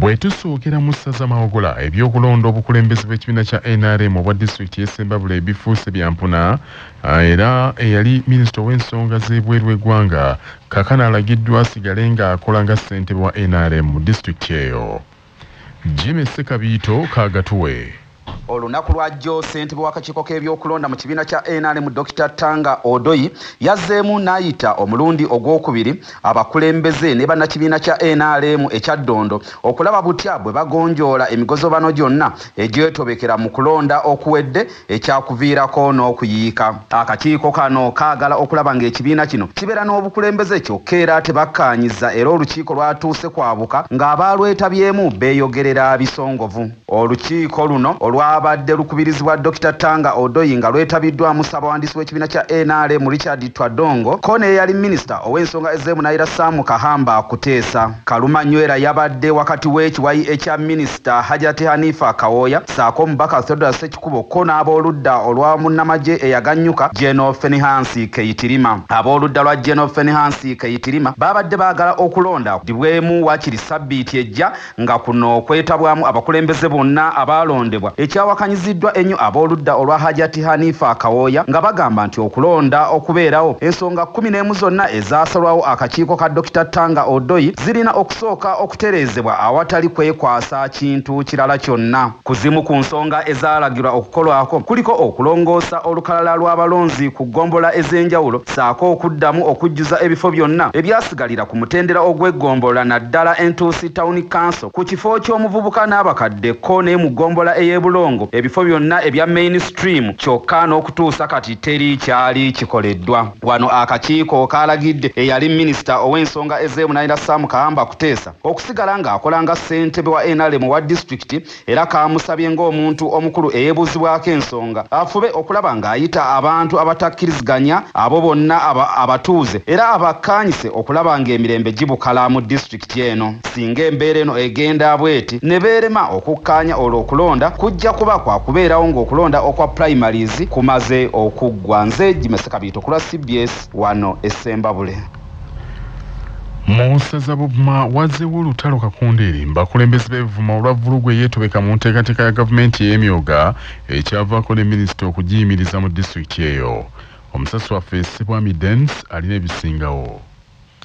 Bwe tusookera mu ssaza Mawogola ebyokulonda obukulembeze bw'ekibiina kya NRM obwa disitulikiti y'e Ssembabule ebifuuse bya mpuna era eyali minisita w'ensonga z'ebweru w'eggwanga kaakano alagiddwa asigale ng'akola nga ssentebe wa NRM mu disitulikiti eyo. Jimmy Sekabiito Kaagatuwe. Olunaku lwajjo ssentebe w'akakiiko k'ebyokulonda mu kibiina kya NRM Dr. Tanga Odoyi yazzeemu n'ayita omulundi ogwokubiri abakulembeze ne bannakibiina kya NRM ekya Ddondo okulaba butya bwe bagonjoola emigozobano gyonna egyetobekera mu kulonda okuwedde ekyakuviirako n'okuyiika. Akakiiko kano kaagala okulaba ng'ekibiina kino kibeera n'obukulembeze kyokka era tebakkaanyiza era olukiiko lwatuuse kwabuka ng'abaalwetabyemu beeyogerera bisongovu. Olukiiko luno olwabadde lukubirizibwa Dr. Tanga Odoyi nga lwetabiddwamu ssaabawandiisi w'ekibiina kya NRM Richard Twadongo ko ne yali minisita ow'ensonga ez'emunaayira Sam Kahamba Kuteesa. Kaluma Nywera yabadde wakati w'ekiwayi ekya minisita Hajati Hanifa Kawoya ssaako omubaka Theodore Ssekikubo ko n'ab'oludda olwa munnamagye eyaganyuka General Fenhansi Keyitirima. Ab'oludda lwa General Fenhansi Keyitirima babadde baagala okulonda dibwemu wakiri sabbiiti ejja nga kuno kwetabwamu abakulembeze bonna abaalondebwa ekyawakanyiziddwa ennyo ab'oludda olwa Hajati Hanifa Kawoya nga bagamba nti okulonda okubeerawo ensonga 11 zonna ezaasalwawo akakiiko ka Dr. Tanga Odoyi zirina okusooka okutereezebwa awatali kwekwasa kintu kirala kyonna. Kuzimu ku nsonga ezaalagirwa okukolwako kuliko okulongoosa olukalala lw'abalonzi ku ggombola ez'enjawulo ssaako okuddamu okujjuza ebifo byonna ebyasigalira ku mutendera ogw'eggombola naddala Entuusi Town Council ku kifo ky'omuvubuka n'abakadde ko ne mu ggombola ey'Ebulongo ebifo byonna ebya mainstream kyokka n'okutuusa kati teri kyali kikoleddwa. Wano akakiiko kaalagidde eyali minisita ow'ensonga ez'emunaayira Sam Kahamba Kuteesa okusigala ng'akola nga ssentebe wa NRM wa disitulikiti era kaamusabye ng'omuntu omukulu eyeebuuzibwako ensonga afube okulaba ng'ayita abantu abatakkiriziganya abo bonna abatuuze era abakkaanyise okulaba ng'emirembe gibukala mu disitulikiti eno. Singa embeera eno egenda bweti ne beerema okukkaanya olw'okulonda kujja kuba kwa kubeerawo ng'okulonda okwa primaries kumaze okuggwa. Nze Jimmy Sekabiito ku lwa CBS wano e Ssembabule. Mu ssaza Buvuma wazzeewo olutalo Kakondeeri bakulembeze b'Ebuvuma olwavvulugu eyeetobeka mu nteekateeka ya gavumenti y'emyoga ekyavaako ne minisita okugiyimiriza mu disitulikiti eyo. Omusasi waffe Ssebwami Dance alina ebisingawo.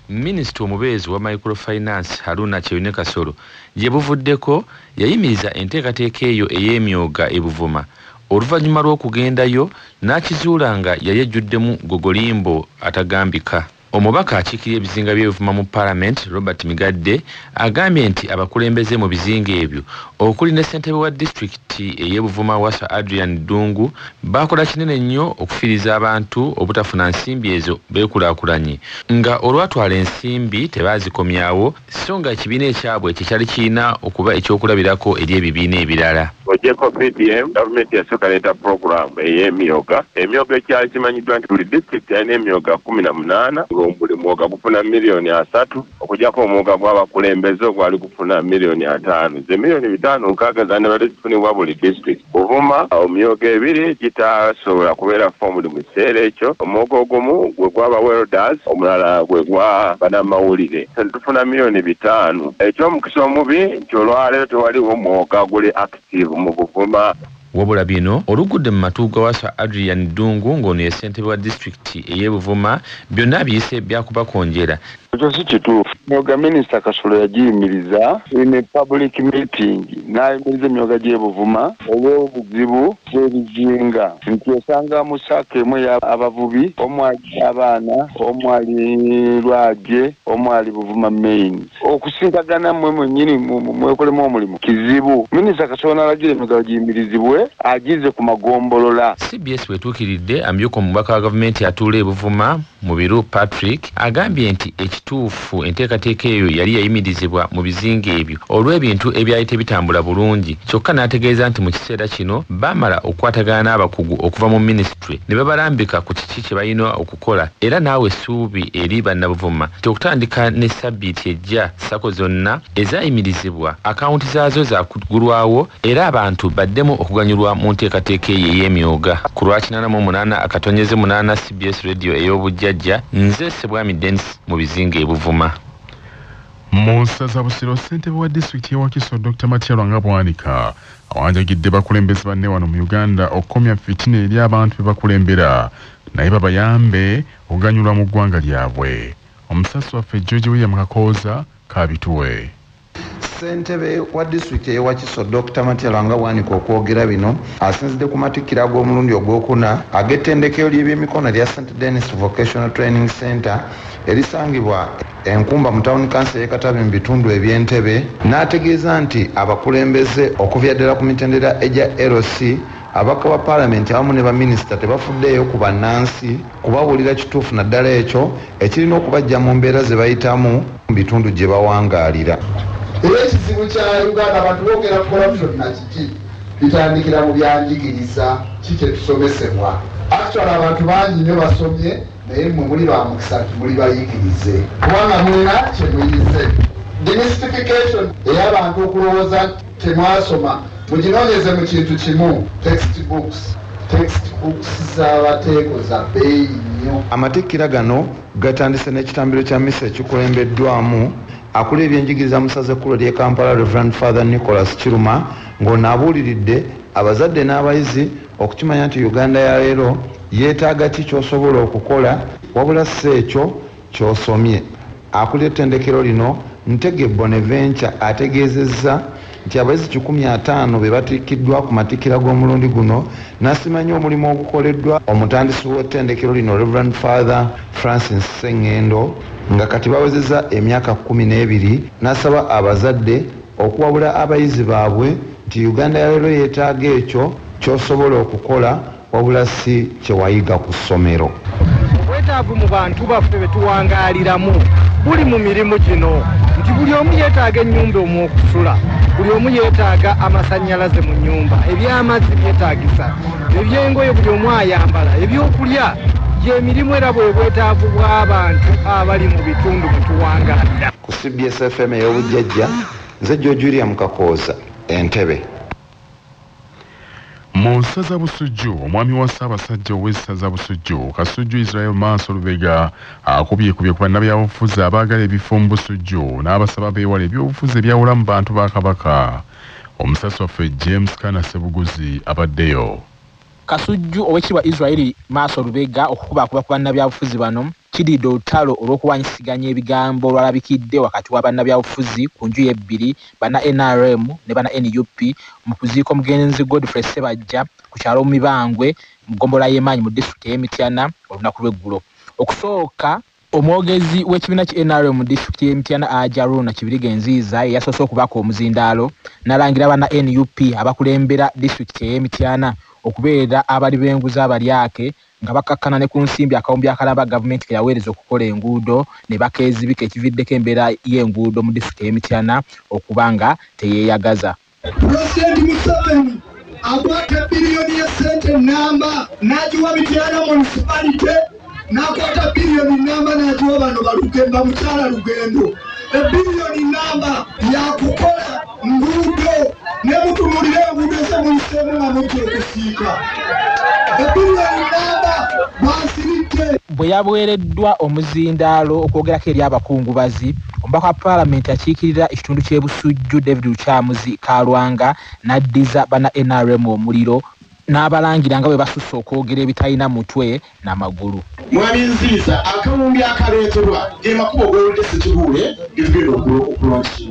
Minisita omubeezi wa microfinance Haruna Kyeyune Kasolo gye buvuddeko yayimiriza enteekateeka eyo ey'emyoga e Buvuma. Oluvannyuma lw'okugendayo n'akizuula nga yali ejjuddemu gogolimbo atagambika. Omubaka akiikirira ebizinga by'Ebuvuma mu Parliament Robert Migadde agambye nti abakulembeze mu bizinga ebyo okuli ne ssentebe wa disitulikiti ey'Ebuvuma Wasa Adrian Dungu bakola kinene nnyo okufiiriza abantu obutafuna nsimbi ezo beekulaakulanye nga olwatwala ensimbi tebaazikomyawo so nga ekibiina ekyabwe kyekyali kirina okuba ekyokulabirako eri ebibiina ebirala. Ojeko PDM gavumenti yasooka leeta puroguramu ey'emyoga. Emyoga ekyali kimanyiddwa nti buli disitulikiti alina emyoga 18 buli mwoga gufuna miliyoni 3 okujjako omwoga gw'abakulembeze gwali gufuna miliyoni 5. Ze miliyoni 5 nkaaga zaandibadde zifunibwa buli disitulikiti. Buvuma omyoga ebiri gitasobola kubeera fomuli mu kiseera ekyo. Omwoga ogumu gwe gw'aba welders omulala gwe gwa bannamawulire. Tufuna miliyoni 5. Ekyomukisa omubi nti olwaleero tewaliwo mwoga guli active mu Buvuma. Wabula bino olugudde mu matu ga Wasa Adrian Dungu ng'ono ye ssentebe wa disitulikiti ey'Ebuvuma byonna biyise byakubakonjera. Ekyo si kituufu. Emyoga minisita Kasolo yagiyimiriza in a public meeting n'ayimiriza emyoga gy'e Buvuma olw'obuzibu bw'ebizinga nti osanga mu ssaako emu y'abavubi omwali abaana omwali Lwagye omwali Buvuma main okusinkagana mmwe mwennyini mwekolemu omulimu kizibu. Minisita Kasolo n'alagira emyoga giyimirizibwe agize ku magombolola. CBS wetuukiridde amyuka omubaka wa gavumenti atuula e Buvuma mu biru Patrick agambye nti ekituufu enteekateeka eyo yali yayimirizibwa mu bizinga ebyo olw'ebintu ebyali tebitambula bulungi kyokka n'ategeeza nti mu kiseera kino baamala okukwatagana n'abakugu okuva mu minisitule ne babalambika ku kiki kye balina okukola era naawe essuubi eri bannabuvuma nti okutandika ne sabbiiti ejja sako zonna ezaayimirizibwa akawunti zaazo zaakugulwawo era abantu baddemu okuganyulwa mu nteekateeka eyo ey'emyoga. Ku lwa 88 akatonyeze 8 CBS radio ey'obujjajja nze Ssebwami Dennis mu bizinga e Buvuma. Musaza Busiro ssentebe wa disitulikiti y'e Wakiso Dr. Matya Lwanga awanjagidde bakulembeze banne wano mu Uganda okukomya fitina eri abantu be bakulembera naye babayambe okuganyulwa mu ggwanga lyabwe. Omusasi waffe George William Kakooza kaabituwe. Ssentebe wa disitulikiti y'e Wakiso Dr. Matya Lwanga okwogera bino asinzidde ku matikkiro ag'omulundi ogwokuna ag'ettendekero ly'ebyemikono lya St. Denis Vocational Training Center erisangibwa enkumba mu town council y'e Katabi mu bitundu eby'Entebbe n'ategeeza nti abakulembeze okuva ddala ku mitendera egya LC abaka ba paalamenti awamu ne baminisita tebafuddeeyo ku bannansi kubabuulira kituufu naddala ekyo ekirina okubajja mu mbeera ze bayitamu mu bitundu gye bawangaalira. Era ekizibu kya Uganda abantu boogera corruption na kiki bitandikira mu byanjigiriza kiki etusomesebwa. Actually abantu bangi nnyo basomye naye mwe muli ba mukisa muli bayigirize kubanga mulina kye muyize. Demystification ey'abantu okulowooza temwasoma muginoonyeze mu kintu kimu textbooks z'abateeko za bbeeyi nnyo. Amatikkira gano gatandise n'ekitambiro kya mmisa ekikulembeddwamu akula ebyenjigiriza mu ssaza ekkulu ly'e Kampala Reverend Father Nicholas Kiruma ng'ono abuuliridde abazadde n'abayizi okukimanya nti Uganda ya leero yeetaaga ki ky'osobola okukola wabula si ekyo ky'osomye. Akulira ettendekero lino Ntege Bonaventure ategeezezza nti abayizi 150 be batikkiddwa ku matikkira g'omulundi guno n'asimanya omulimu ogukoleddwa omutandisi w'ettendekero lino Reverend Father Francis Sengendo nga kati bawezezza emyaka 12 n'asaba abazadde okuwabula abayizi baabwe nti Uganda ya leero yeetaaga ekyo ky'osobola okukola wabula si kyewayiga ku ssomero. Obwetaavu mu bantu baffe be tuwangaaliramu buli mu mirimu gino nti buli omu yeetaaga ennyumba omw'okusula, buli omu yeetaaga amasannyalaze mu nnyumba, ebyamazzi byetaagisa, ebyengoye buli omu ayambala, ebyokulya gy'emirimu era bwe bwetaavu bw'abantu abali mu bitundu bwe tuwangaalira. Ku CBS FM ey'obujjajja nze George William Kakooza Entebbe. Mu ssaza Busujju omwami wa Ssaabasajja ow'essaza Busujju Kasujju Israel Maaso Lubega akubyekubye ku bannabyabufuzi abaagala ebifo mu Busujju n'abasaba beewala ebyobufuzi ebyawula mu bantu ba Kabaka. Omusasi waffe James Kana Sebuguzi abaddeyo. Kasujju ow'ekitiibwa Israel Maaso Lubega okukubakuba ku bannabyabufuzi bano kididde olutalo olw'okuwanyisiganya ebigambo olwalabikidde wakati wa bannabyabufuzi ku nju ebbiri banna NRM ne banna NUP mu kuziika omugenzi Godfrey Ssebajja ku kyalo mu Mibangwe mu ggombolola y'Emaanyi mu disitulikiti y'e Mityana olunaku lw'eggulo. Okusooka omwogezi w'ekibiina ki NRM mu disitulikiti y'e Mityana Ajaruna Kibiriga Enziiza eyasoose okubaka omuzindaalo n'alangira banna NUP abakulembera disitulikiti y'e Mityana okubeera abali b'enguzi abalyake nga bakakkana ne ku nsimbi akawumbi akalamba gavumenti ke yaweereza okukola enguudo ne bakeezibika ekividdeko embeera y'enguudo mu disitulikiti y'e Mityana okuba nga teyeeyagaza. Pulezidenti Museveni akwata biliyoni ya ssente nnamba n'agiwa Mityana municipality n'akwata biliyoni nnamba n'agiwa bano balugendo mukyala Lugendo. Ebiliyoni nnamba yakukola nguudo ne mutumulira enguudo zemuyiseemu nga mujja okusiika. Ebiliyoni nnamba basiridde. Bwe yabuweereddwa omuzindaalo okwogerako eri abakungubazi, omubaka wa paalamenti akiikirira ekitundu ky'e Busujju David Lukyamuzi Kalwanga n'addiza banna NRM omuliro n'abalangira nga bwe basusse okwogera ebitalina mutwe n'amagulu. Mwami Nziiza akawumbi akaleetebwa ge makubo g'oludde Ssekibule getugenda okulwakisa.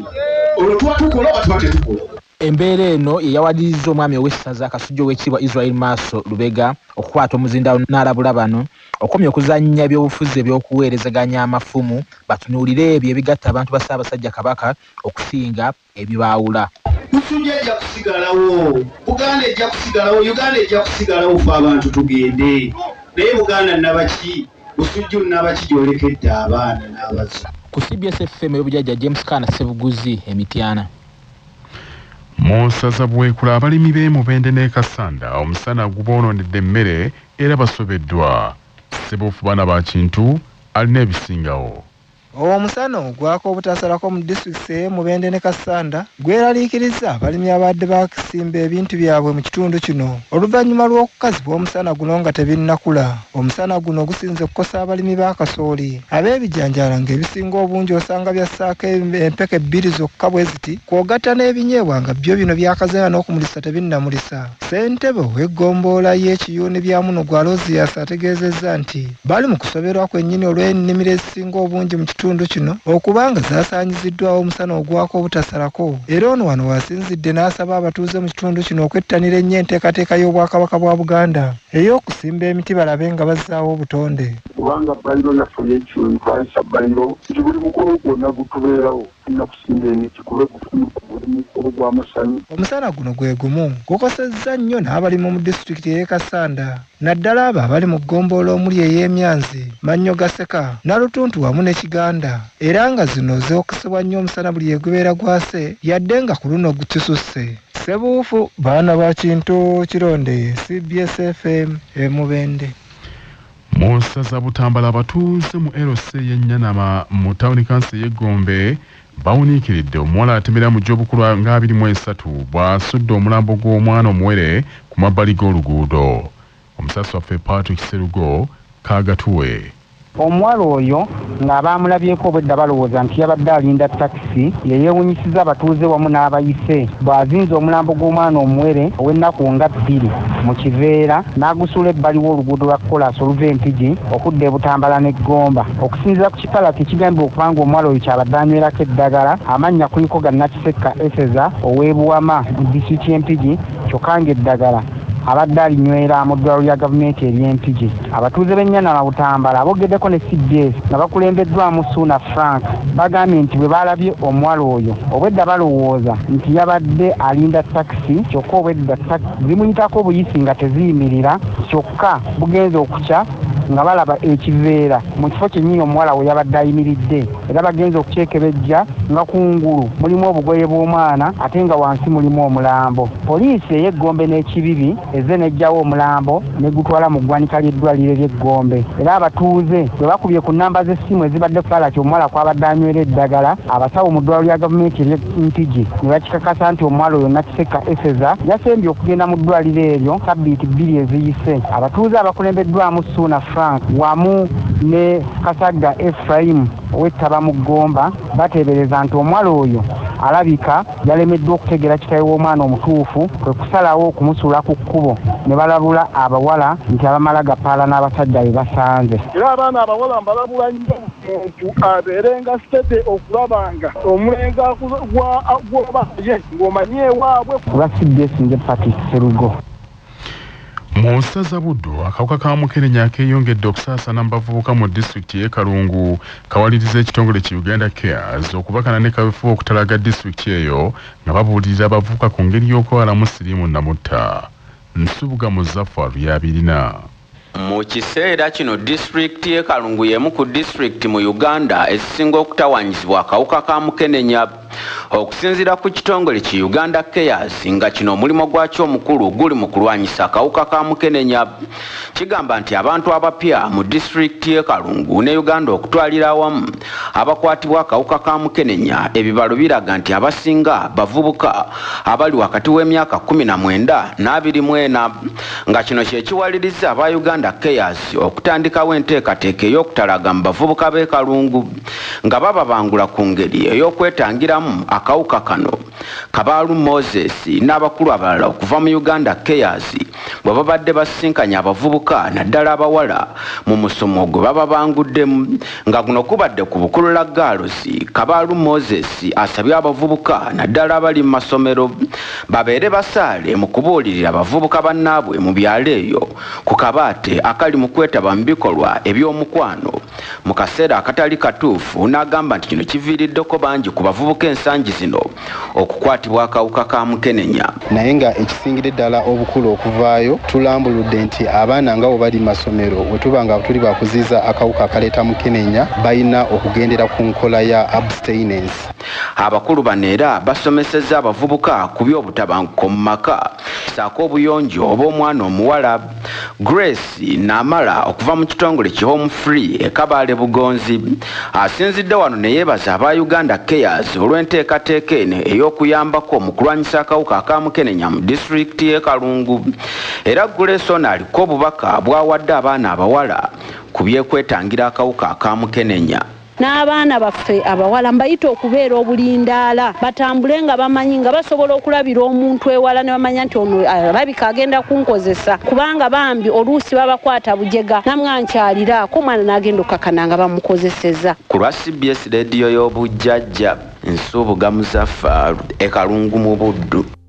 Olwo tuba tukola oba tuba tetukola. Embeera eno ye yawadiriza omwami ow'essaza Kasujju ow'ekitiibwa Israel Maaso Lubega okukwata omuzindaalo n'alabula bano okomya okuzannya ebyobufuzi eby'okuweerezaganya amafumu batunuulire ebyo ebigatta abantu ba Ssaabasajja Kabaka okusinga ebibaawula. Busujju ejja kusigalawo, Buganda ejja kusigalawo, Uganda ejja kusigalawo ffe abantu tugende. Naye Buganda nabaki, Busujju nabaki gyolekedde abaana n'abazi. Ku CBS FM ey'obujjajja James Kana Sebuguzi e Mityana. Mu ssaza Bwekula abalimi b'e Mubende ne Kasanda omusana guboononedde emmere era basobeddwa. Ssebuufu baana ba Kintu alina ebisingawo. Omusana ogwako obutasalako mu district y'e Mubende ne Kasanda gweraliikiriza abalimi abadde bakisimba ebintu byabwe mu kitundu kino oluvannyuma lw'okukazibwa omusana guno nga tebinnakula. Omusana guno gusinze okukosa abalimi ba kasooli ab'ebijanjaala ng'ebisinga obungi osanga byassaako empeke 2 zokka bwe ziti kw'ogatta n'ebinyeebwa nga byo bino byakazeera n'okumulisa tebinnamulisa. Ssentebe w'eggombolola y'ekiyuuni bya muno gwa Rosias ategeezezza nti bali mu kusoberwa kwennyini olw'ennimiro ezisinga obungi mu kitundu kino okubanga zaasaanyiziddwawo omusana ogwako obutasalako. Era ono wano wasinzidde n'asaba abatuuze mu kitundu kino okwettanira ennyo enteekateeka y'Obwakabaka bwa Buganda ey'okusimba emiti balabe nga bazzaawo obutonde. Kubanga bayiro yaffe y'ekiyuuni twayisa bayiro nti buli mukolo gwonna gutubeerawo tulina kusimba emiti kube kufunuka buli mukolo gw'amasanyu. Omusana guno gwe gumu gukosezza nnyo n'abalimu mu disitulikiti y'e Kasanda naddala abo abali mu ggombolola omuli ey'Emyanzi, Mannyo Gaseka, Nalutuntu wamu ne Kiganda, era nga zino zeekesebwa nnyo omusana buli egubeera gwase yadde nga ku luno gukisusse. Ssebuufu baana ba Kintu Kironde, CBS FM e Mubende. Mu ssaza Butambala abatuuze mu LC y'Ennyanama mu tawuni kansi y'Egombe bawuniikiridde omuwala atemera mu gy'obukulu nga 23 bw'asudde omulambo gw'omwana omuwere ku mabbali g'oluguudo. Omusasi waffe Patrick Serugo kaagatuwe. Omuwala oyo ng'abaamulabyeko obwedda balowooza nti yabadde alinda takisi yeyeewunyisiza abatuuze wamu n'abayise bw'azinze omulambo gw'omwana omuwere ow'ennaku nga 2 mu Kiveera n'agusuula ebbali w'oluguudo lwa Kolaasi oluva Empigi okudda e Butambala n'Egomba. Okusinziira ku kipalati ekigambibwa okubanga omuwala oyo kyabadde anywerako eddagala amannya kuliko ga Nakisekka Eseza ow'ebuwama mu disitulikiti y'Empigi kyokka ng'eddagala abadde alinywera mu ddwaliro lya gavumenti ery'Empigi. Abatuuze b'Ennyanama Butambala abogeddeko ne CBS nga bakulembeddwamu Suna Frank bagambye nti bwe balabye omuwala oyo obwedda balowooza nti yabadde alinda takisi kyokka obwedda zimuyitako obuyisi nga teziyimirira kyokka bugenze okukya nga balaba ekiveera mu kifo kyennyini omuwala we yabadde ayimiridde era bagenze okukyekebejja nga kungulu mulimu obugoye bw'omwana ate nga wansi mulimu omulambo. Poliisi ey'Egombe n'Ekibibi ezze n'ejjawo omulambo negutwala mu ggwanika ly'eddwaliro ery'Egombe. Era abatuuze bwe bakubye ku nnamba z'essimu ezibadde kukala ti omuwala kwabadde anywera eddagala, abasawo mu ddwaliro lya gavumenti ery'Empigi ne bakikakasa nti omuwala oyo Nakisekka Eseza yasembye okugenda mu ddwaliro eryo sabbiiti 2 eziyise. Abatuuze abakulembeddwamu Suna Frank wamu ne Kasagga Ephraim ow'Ettaba mu Gomba bateebereza nti omuwala oyo alabika yalemeddwa okutegeera kitaawe w'omwana omutuufu kwe kusalawo okumusuula ku kkubo ne balabula abawala nti abamala gapaala n'abasajja be basanze. Era abaana abawala mbalabula nnyo omuntu abeerenga sitete okulabanga omulenzi gw'obaye ng'omanye ewaabwe. Olwa CBS nze Patrick Serugo. Mu ssaza Buddo akawuka ka Mukenenya keeyongedde okusaasaana mu bavubuka mu disitulikiti y'e Kalungu kawaliriza ekitongole ki Uganda Cares okubakana ne kaweefube okutalaga disitulikiti eyo nga babuulirira abavubuka ku ngeri y'okwewalamu siriimu namutta. Nsubuga Muzaffa Lyabirina. Mu kiseera kino disitulikiti y'e Kalungu y'emu ku disitulikiti mu Uganda ezisinga okutawaanyizibwa akawuka ka Mukenenya. Okusinziira ku kitongole ki Uganda Cares nga kino omulimo gwakyo omukulu guli mu kulwanyisa akawuka ka Mukenenya. Kigamba nti abantu abapya mu disitulikiti y'e Kalungu ne Uganda okutwalira awamu abakwatibwa akawuka ka Mukenenya ebibalo biraga nti abasinga bavubuka abali wakati w'emyaka 19 n'24 nga kino kye kiwaliriza aba Uganda Cares okutandikawo enteekateeka ey'okutalaga mu bavubuka b'e Kalungu nga bababangula ku ngeri ey'okwetangiramu akawuka kano. Kabaalu Moses n'abakulu abalala okuva mu Uganda Cares bwe babadde basinkanya abavubuka naddala abawala mu musomo gwe bababanguddemu nga guno kubadde ku Bukulula Girls. Kabaalu Moses asabye abavubuka naddala abali mu masomero babeere basaale mu kubuulirira abavubuka bannaabwe mu byalo eyo ku kabaate akali mu kwetaba mu bikolwa eby'omukwano mu kaseera akatali katuufu. N'agamba nti kino kiviiriddeko bangi ku bavubuka ensangi zino okukwatibwa akawuka ka Mukenenya. Naye nga ekisingire ddala obukulu okuvaayo okuvaayo tulambuludde nti abaana nga bwe bali masomero bwe tuba nga tuli bakuziiza akawuka akaleeta mukenenya balina okugendera ku nkola ya abstinence. Abakulu bano era basomesezza abavubuka ku by'obutabanguko mu maka ssaako obuyonjo obw'omwana omuwala. Grace Namala okuva mu kitongole ki Home Free e Kabale Bugonzi asinzidde wano ne yeebaza aba Uganda Cares olw'enteekateeka eno ey'okuyambako mu kulwanyisa akawuka akamukenenya mu disitulikiti y'e Kalungu. Era Grace ono aliko obubaka bw'awadde abaana abawala ku byekwetangira akawuka akamukenenya. N'abaana baffe abawala mbayita okubeera obulindaala batambule nga bamanyi nga basobola okulabira omuntu ewala ne bamanya nti ono alabika agenda kunkozesa kubanga bambi oluusi babakwata bujega namwankyaliraako omwana n'agenda okukakana nga bamukozeseza. Ku lwa CBS rediyo y'obujjajja Nsubuga Muzaffaru e Kalungu mu Buddu.